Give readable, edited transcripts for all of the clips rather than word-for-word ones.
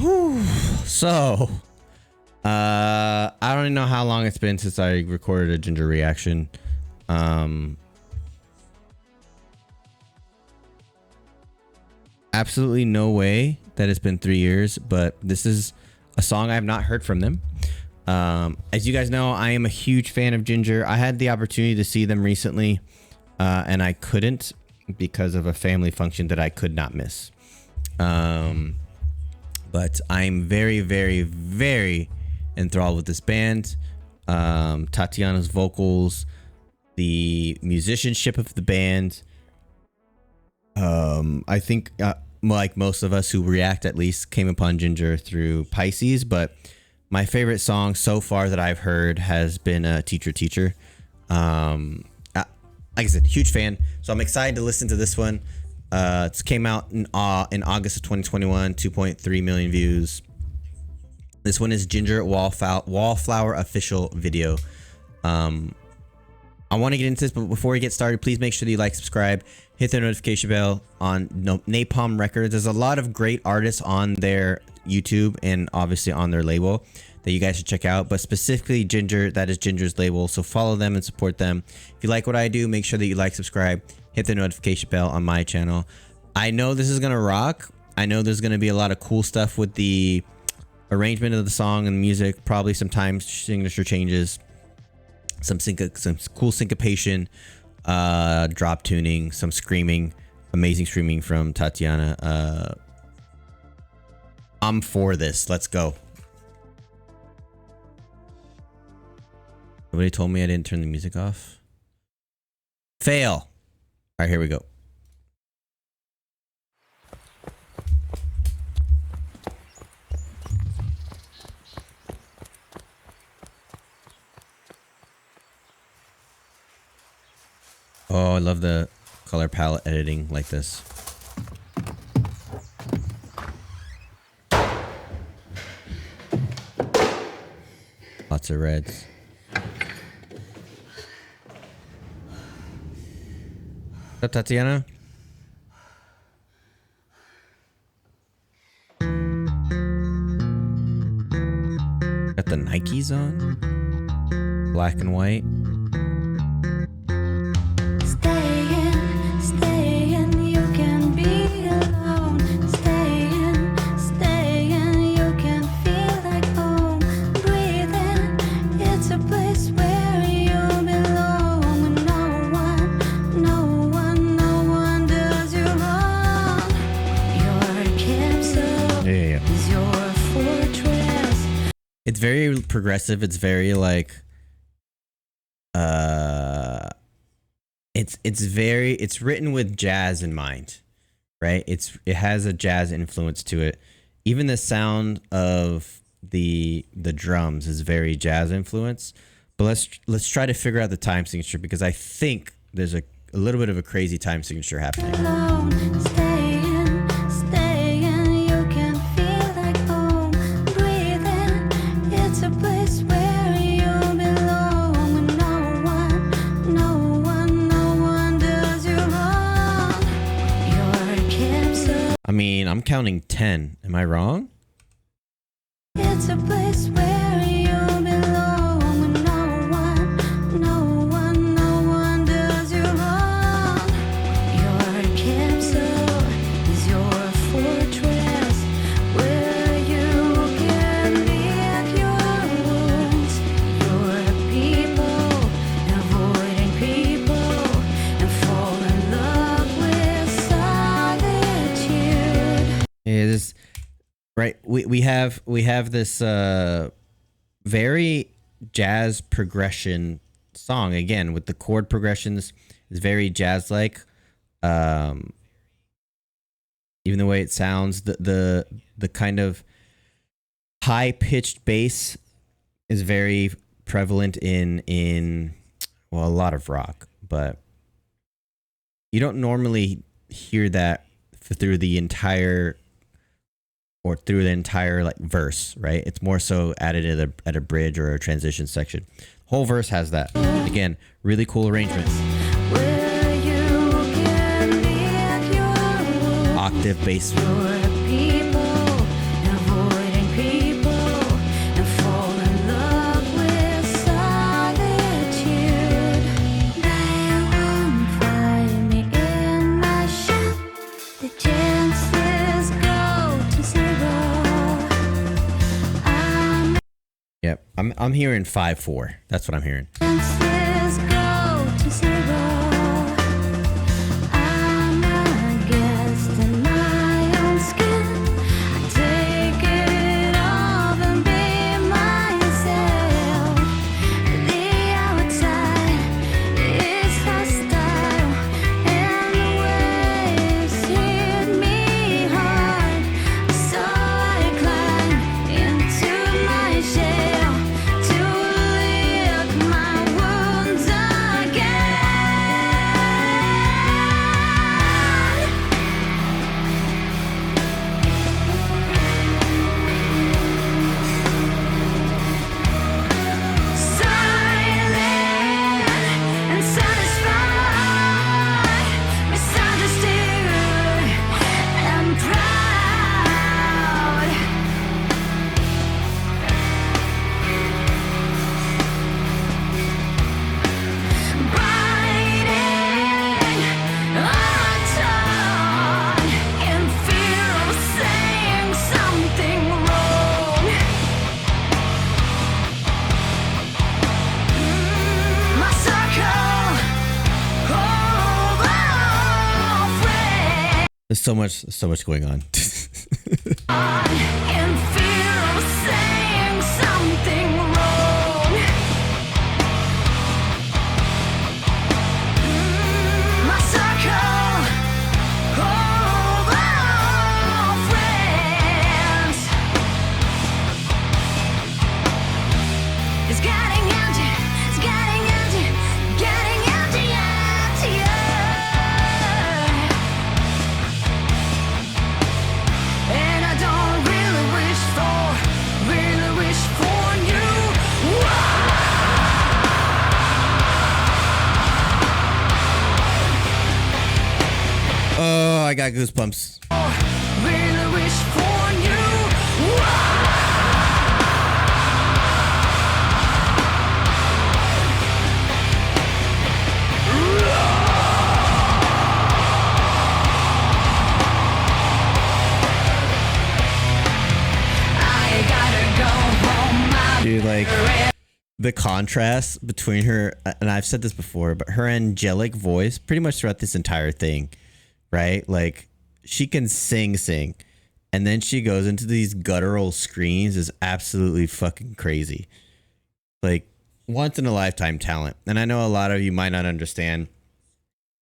Whew. So, I don't even know how long it's been since I recorded a Jinjer reaction. Absolutely no way that it's been 3 years, but this is a song I have not heard from them. As you guys know, I am a huge fan of Jinjer. I had the opportunity to see them recently, and I couldn't because of a family function that I could not miss. But I'm very, very, very enthralled with this band. Tatiana's vocals, the musicianship of the band. I think, like most of us who react, at least came upon Jinjer through Pisces, but my favorite song so far that I've heard has been Teacher Teacher. Like I said, huge fan. So I'm excited to listen to this one. It came out in August of 2021, 2.3 million views. This one is Jinjer Wallflower official video. I want to get into this, but before we get started, please make sure that you like, subscribe, hit the notification bell on Napalm Records. There's a lot of great artists on their YouTube and obviously on their label that you guys should check out, but specifically Jinjer, that is Jinjer's label. So follow them and support them. If you like what I do, make sure that you like, subscribe, hit the notification bell on my channel. I know this is going to rock. I know there's going to be a lot of cool stuff with the arrangement of the song and music, probably some time signature changes, some cool syncopation, drop tuning, some screaming, amazing screaming from Tatiana. I'm for this. Let's go. Nobody told me I didn't turn the music off. Fail. All right, here we go. Oh, I love the color palette editing like this. Lots of reds. What's up, Tatiana? Got the Nikes on. Black and white. It's very progressive. It's very like, it's written with jazz in mind, right? It has a jazz influence to it. Even the sound of the drums is very jazz influence. But let's try to figure out the time signature, because I think there's a little bit of a crazy time signature happening. I mean, I'm counting 10. Am I wrong? It's a place where you belong. No one does you wrong. Your capsule is your fortress, where you can lick your wounds. Your people, avoiding people, and fall in love with solitude. Yeah, this. Right, we have this very jazz progression song, again with the chord progressions is very jazz like. Even the way it sounds, the kind of high pitched bass is very prevalent in well, a lot of rock, but you don't normally hear that through the entire like verse, right? It's more so added at a bridge or a transition section. Whole verse has that. Again, really cool arrangement. Octave bass. I'm hearing 5/4. That's what I'm hearing. There's so much going on. Oh, I got goosebumps. Really wish for you. I gotta go home. Dude, like the contrast between her, and I've said this before, but her angelic voice pretty much throughout this entire thing, right? Like she can sing, and then she goes into these guttural screams is absolutely fucking crazy. Like once in a lifetime talent. And I know a lot of you might not understand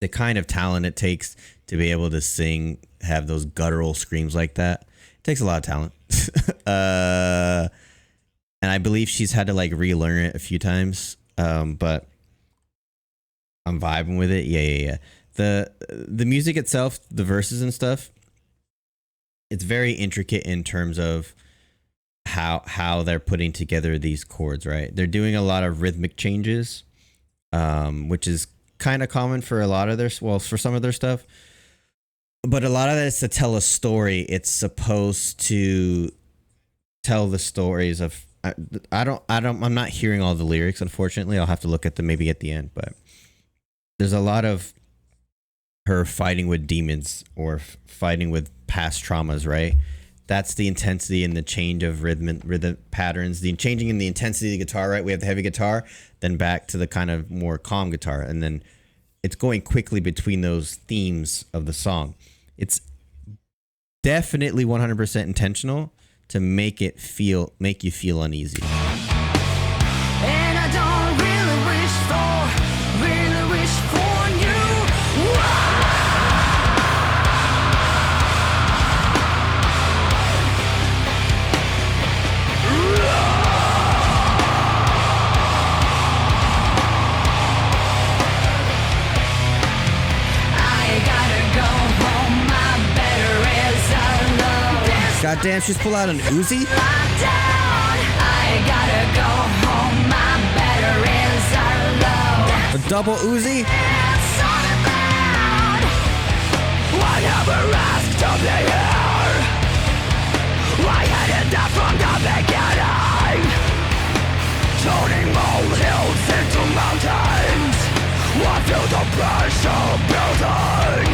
the kind of talent it takes to be able to sing, have those guttural screams like that. It takes a lot of talent. And I believe she's had to like relearn it a few times. But I'm vibing with it. Yeah. The music itself, the verses and stuff, it's very intricate in terms of how they're putting together these chords, right? They're doing a lot of rhythmic changes, which is kind of common for a lot of their, well, for some of their stuff. But a lot of that is to tell a story. It's supposed to tell the stories of, I'm not hearing all the lyrics, unfortunately. I'll have to look at them maybe at the end, but there's a lot of her fighting with demons or fighting with past traumas, right? That's the intensity and the change of rhythm patterns, the changing in the intensity of the guitar, right? We have the heavy guitar, then back to the kind of more calm guitar, and then it's going quickly between those themes of the song. It's definitely 100% intentional to make you feel uneasy. And I don't really wish for you. God damn, she's pulled out an Uzi? I gotta go home, my batteries are low. A double Uzi? It's all about I never asked to be here. I had enough from the beginning. Turning molehills into mountains. I feel the pressure building.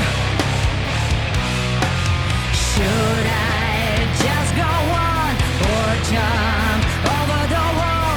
Should I just go on or jump over the wall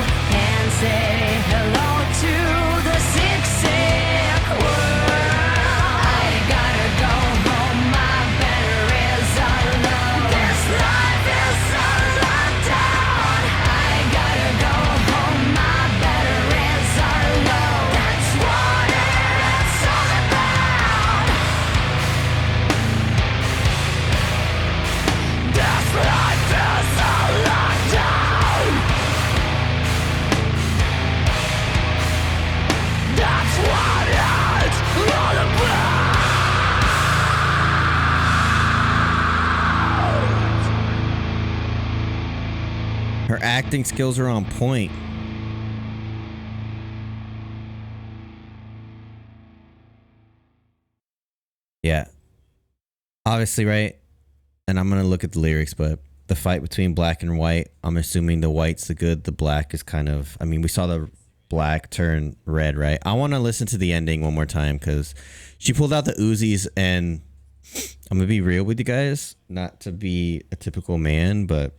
Her acting skills are on point. Yeah. Obviously, right? And I'm going to look at the lyrics, but the fight between black and white, I'm assuming the white's the good, the black is kind of, I mean, we saw the black turn red, right? I want to listen to the ending one more time because she pulled out the Uzis, and I'm going to be real with you guys, not to be a typical man, but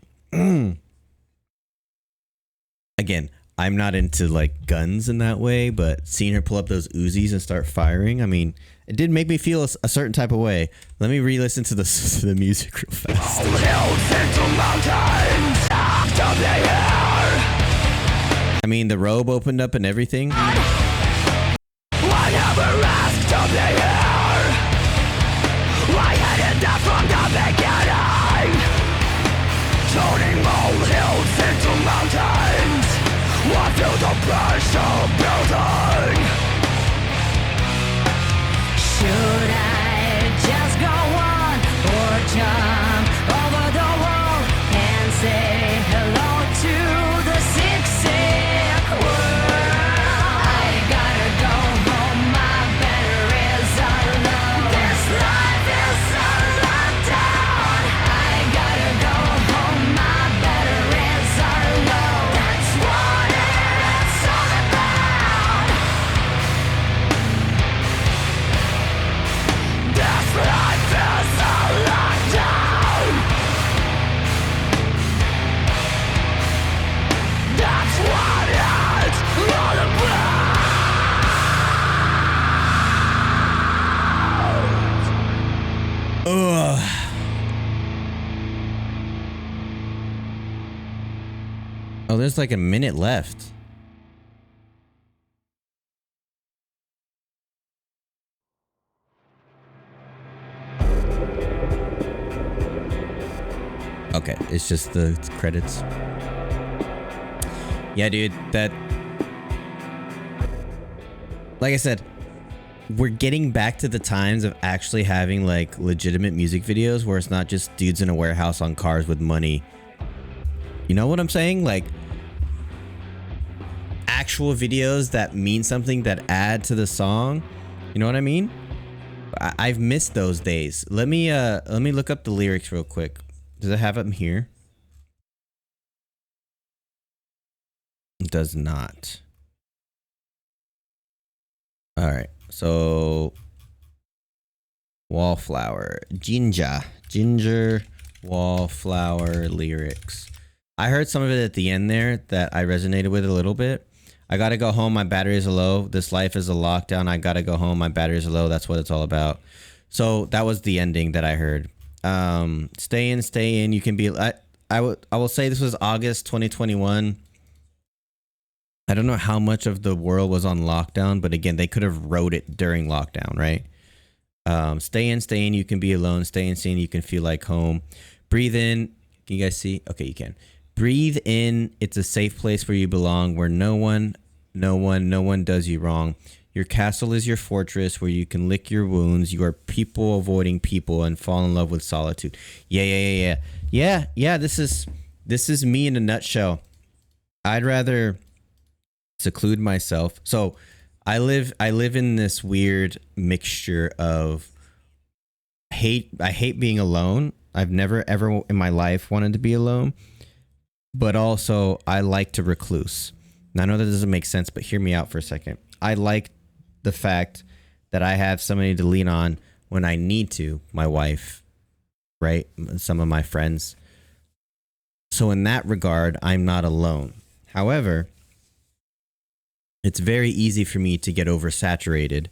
again, I'm not into like guns in that way, but seeing her pull up those Uzis and start firing, I mean, it did make me feel a certain type of way. Let me re-listen to the music real fast. I mean, the robe opened up and everything. Turning molehills into mountains, I feel the pressure building. Should I just go on or jump over the wall and say hello to the sick, sick world? I gotta go home, my batteries are low. This life is a lockdown. I gotta go home, my batteries are low. That's what it's all about. This life is a lockdown. That's what it's all about. Ugh. Oh, there's like a minute left. Okay, it's just the credits. Yeah, dude, that... Like I said, we're getting back to the times of actually having like legitimate music videos where it's not just dudes in a warehouse on cars with money. You know what I'm saying? Like actual videos that mean something, that add to the song. You know what I mean? I've missed those days. Let me look up the lyrics real quick. Does it have them here? It does not. All right. So Wallflower, Jinjer, Wallflower lyrics. I heard some of it at the end there that I resonated with a little bit. I gotta go home, my batteries are low. This life is a lockdown. I gotta go home, my batteries are low. That's what it's all about. So that was the ending that I heard. Stay in. You can be. I will say this was August 2021. I don't know how much of the world was on lockdown, but again, they could have wrote it during lockdown, right? Stay in. You can be alone. Stay in. You can feel like home. Breathe in. Can you guys see? Okay, you can. Breathe in. It's a safe place where you belong, where no one does you wrong. Your castle is your fortress where you can lick your wounds. You are people avoiding people and fall in love with solitude. Yeah. This is me in a nutshell. I'd rather seclude myself. So I live in this weird mixture of hate. I hate being alone. I've never ever in my life wanted to be alone, but also I like to recluse. Now, I know that doesn't make sense, but hear me out for a second. I like the fact that I have somebody to lean on when I need to, my wife, right? Some of my friends. So in that regard, I'm not alone. However, it's very easy for me to get oversaturated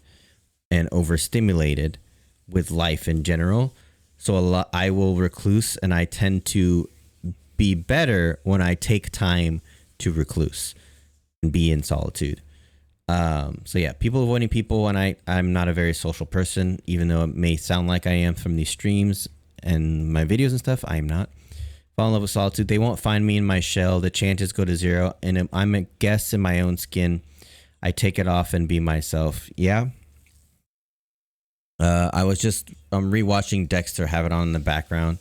and overstimulated with life in general. So I will recluse, and I tend to be better when I take time to recluse and be in solitude. So yeah, people avoiding people, and I'm not a very social person, even though it may sound like I am from these streams and my videos and stuff. I am not. Fall in love with solitude. They won't find me in my shell. The chances go to zero, and I'm a guest in my own skin. I take it off and be myself. Yeah. I was just rewatching Dexter, have it on in the background,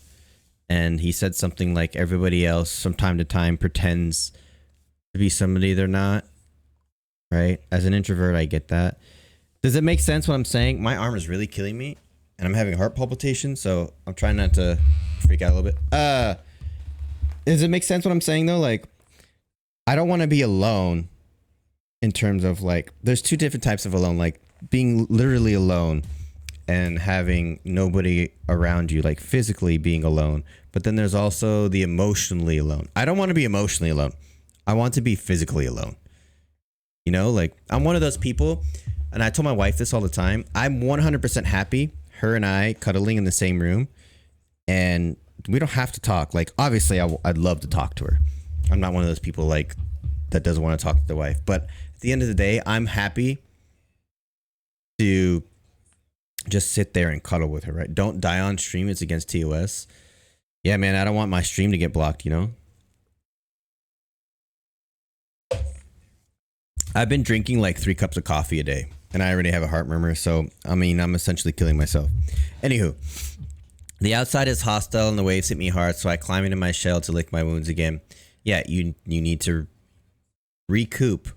and he said something like everybody else from time to time pretends to be somebody they're not. Right? As an introvert, I get that. Does it make sense what I'm saying? My arm is really killing me, and I'm having heart palpitations, so I'm trying not to freak out a little bit. Does it make sense what I'm saying though? Like, I don't want to be alone in terms of like, there's two different types of alone, like being literally alone and having nobody around you, like physically being alone. But then there's also the emotionally alone. I don't want to be emotionally alone. I want to be physically alone. You know, like I'm one of those people, and I told my wife this all the time. I'm 100% happy, her and I cuddling in the same room, and we don't have to talk. Like, obviously, I'd love to talk to her. I'm not one of those people like that doesn't want to talk to their wife. But at the end of the day, I'm happy to just sit there and cuddle with her. Right? Don't die on stream. It's against TOS. Yeah, man, I don't want my stream to get blocked. You know. I've been drinking like 3 cups of coffee a day, and I already have a heart murmur, so I mean, I'm essentially killing myself. Anywho, the outside is hostile and the waves hit me hard, so I climb into my shell to lick my wounds again. Yeah, you need to recoup.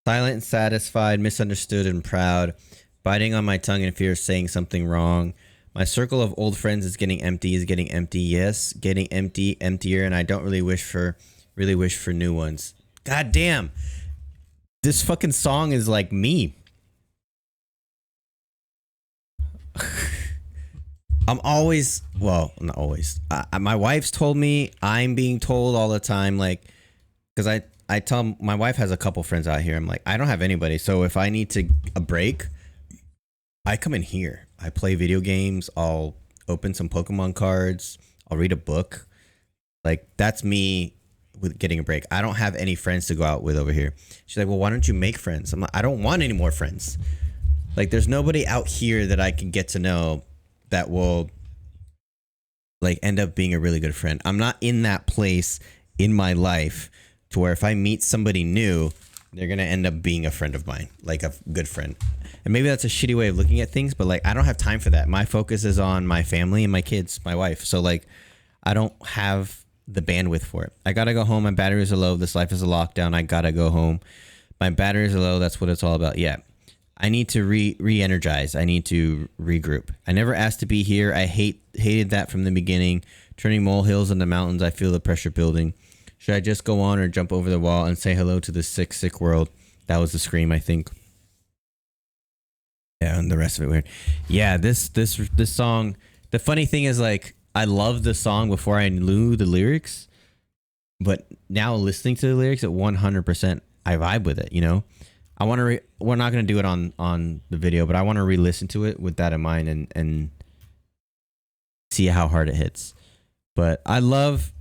Silent and satisfied, misunderstood and proud, biting on my tongue in fear of saying something wrong. My circle of old friends is getting empty, yes, getting emptier, and I don't really wish for new ones. God damn. This fucking song is like me. I'm always, well, not always. My wife's told me, I'm being told all the time, like, because I tell my wife has a couple friends out here. I'm like, I don't have anybody. So if I need a break, I come in here. I play video games. I'll open some Pokemon cards. I'll read a book. Like, that's me with getting a break. I don't have any friends to go out with over here. She's like, well, why don't you make friends? I'm like, I don't want any more friends. Like, there's nobody out here that I can get to know that will like end up being a really good friend. I'm not in that place in my life to where if I meet somebody new, they're going to end up being a friend of mine, like a good friend. And maybe that's a shitty way of looking at things, but like, I don't have time for that. My focus is on my family and my kids, my wife. So like, I don't have the bandwidth for it. I gotta go home. My batteries are low. This life is a lockdown. I gotta go home. My batteries are low. That's what it's all about. Yeah. I need to re-energize. I need to regroup. I never asked to be here. I hated that from the beginning. Turning molehills into mountains. I feel the pressure building. Should I just go on or jump over the wall and say hello to the sick, sick world? That was the scream, I think. Yeah, and the rest of it weird. Yeah, this song. The funny thing is, like, I loved the song before I knew the lyrics, but now listening to the lyrics at 100%, I vibe with it. You know, I want to. We're not gonna do it on the video, but I want to re-listen to it with that in mind and see how hard it hits. But I love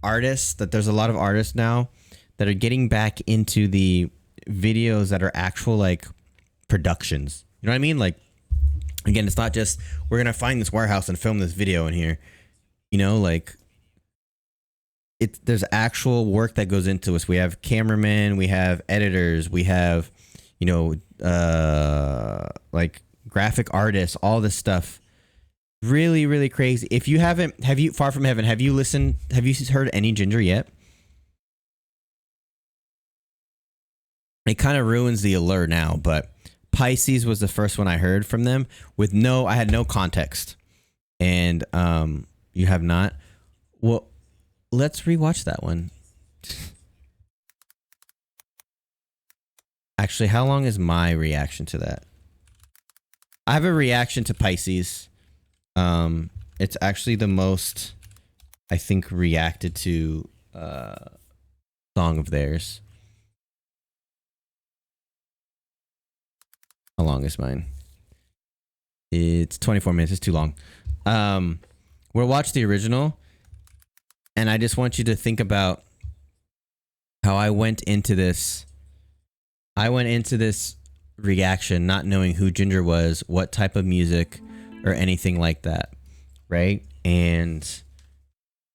artists. That there's a lot of artists now that are getting back into the videos that are actual like productions. You know what I mean? Like, again, it's not just we're gonna find this warehouse and film this video in here. You know, like there's actual work that goes into us. We have cameramen, we have editors, we have, you know, like graphic artists, all this stuff. Really, really crazy. If you haven't, Far From Heaven, have you heard any Jinjer yet? It kind of ruins the allure now, but Pisces was the first one I heard from them I had no context. And you have not? Well, let's rewatch that one. Actually, how long is my reaction to that? I have a reaction to Pisces. It's actually the most, I think, reacted to song of theirs. How long is mine? It's 24 minutes. It's too long. We'll watch the original, and I just want you to think about how I went into this. I went into this reaction not knowing who Jinjer was, what type of music, or anything like that, right? And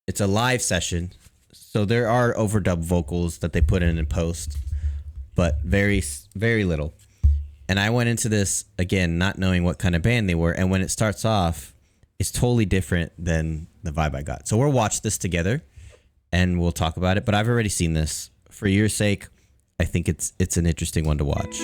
it's a live session, so there are overdub vocals that they put in post, but very, very little. And I went into this, again, not knowing what kind of band they were. And when it starts off, is totally different than the vibe I got. So we'll watch this together and we'll talk about it. But I've already seen this. For your sake, I think it's an interesting one to watch.